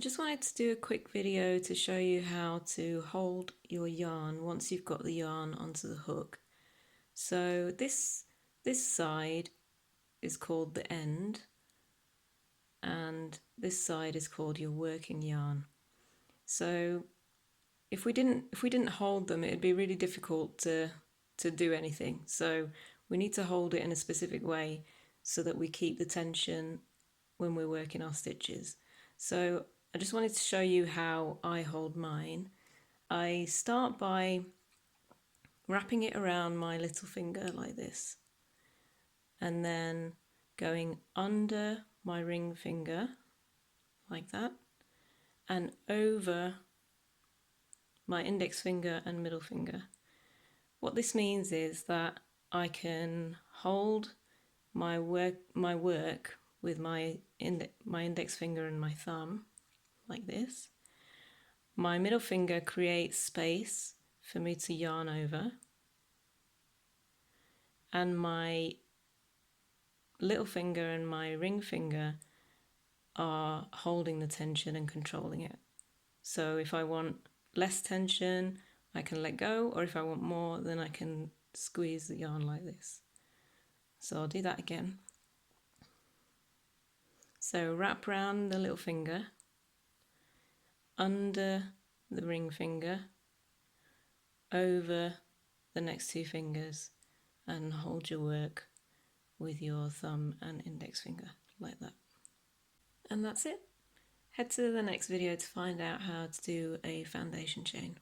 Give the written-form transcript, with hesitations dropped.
I just wanted to do a quick video to show you how to hold your yarn once you've got the yarn onto the hook. So this side is called the end, and this side is called your working yarn. So if we didn't hold them, it'd be really difficult to do anything. So we need to hold it in a specific way so that we keep the tension when we're working our stitches. So I just wanted to show you how I hold mine. I start by wrapping it around my little finger like this, and then going under my ring finger like that, and over my index finger and middle finger. What this means is that I can hold my work with my index finger and my thumb like this. My middle finger creates space for me to yarn over, and my little finger and my ring finger are holding the tension and controlling it. So if I want less tension, I can let go, or if I want more, then I can squeeze the yarn like this. So I'll do that again. So wrap round the little finger, under the ring finger, over the next two fingers, and hold your work with your thumb and index finger like that. And that's it. Head to the next video to find out how to do a foundation chain.